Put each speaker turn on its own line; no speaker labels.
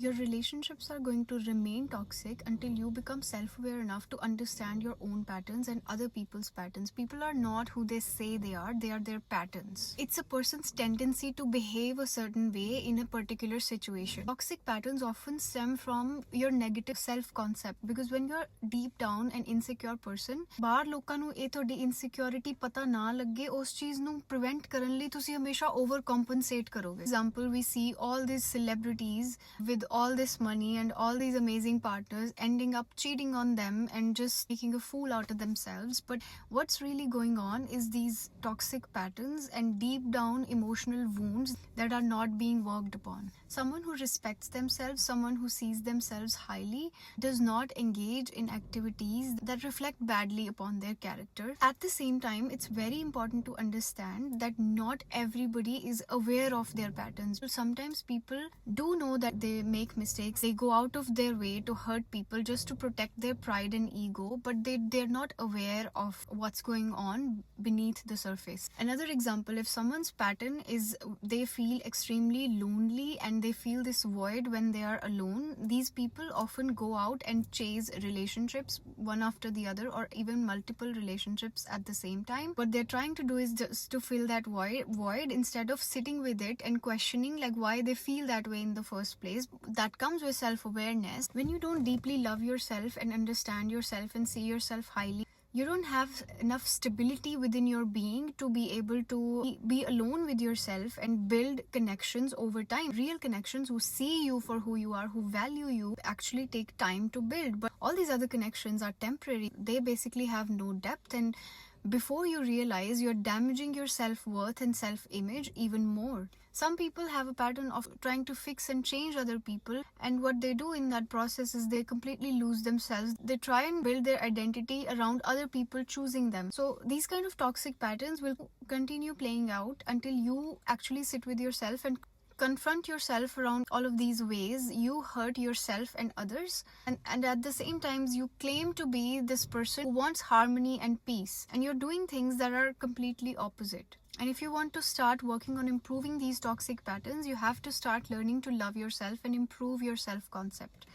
Your relationships are going to remain toxic until you become self-aware enough to understand your own patterns and other people's patterns. People are not who they say they are their patterns. It's a person's tendency to behave a certain way in a particular situation. Toxic patterns often stem from your negative self-concept, because when you're deep down an insecure person, ਬਾਹਰ ਲੋਕਾਂ ਨੂੰ ਇਹ ਤੁਹਾਡੀ insecurity ਪਤਾ ਨਾ ਲੱਗੇ, ਉਸ ਚੀਜ਼ ਨੂੰ prevent ਕਰਨ ਲਈ ਤੁਸੀਂ ਹਮੇਸ਼ਾ overcompensate ਕਰੋਗੇ. Example, we see all these celebrities with all this money and all these amazing partners ending up cheating on them and just making a fool out of themselves. But what's really going on is these toxic patterns and deep down emotional wounds that are not being worked upon. Someone who respects themselves, someone who sees themselves highly, does not engage in activities that reflect badly upon their character. At the same time, it's very important to understand that not everybody is aware of their patterns. Sometimes people do know that they make mistakes, they go out of their way to hurt people just to protect their pride and ego, but they're not aware of what's going on beneath the surface. Another example, if someone's pattern is they feel extremely lonely and they feel this void when they are alone, these people often go out and chase relationships one after the other, or even multiple relationships at the same time. What they're trying to do is just to fill that void instead of sitting with it and questioning like why they feel that way in the first place. That comes with self-awareness. When you don't deeply love yourself and understand yourself and see yourself highly, you don't have enough stability within your being to be able to be alone with yourself and build connections over time. Real connections who see you for who you are, who value you, actually take time to build. But all these other connections are temporary. They basically have no depth, and before you realize, you're damaging your self-worth and self-image even more. Some people have a pattern of trying to fix and change other people, and what they do in that process is they completely lose themselves. They try and build their identity around other people choosing them. So these kind of toxic patterns will continue playing out until you actually sit with yourself and confront yourself around all of these ways you hurt yourself and others, and at the same time you claim to be this person who wants harmony and peace, and you're doing things that are completely opposite. And if you want to start working on improving these toxic patterns, you have to start learning to love yourself and improve your self-concept.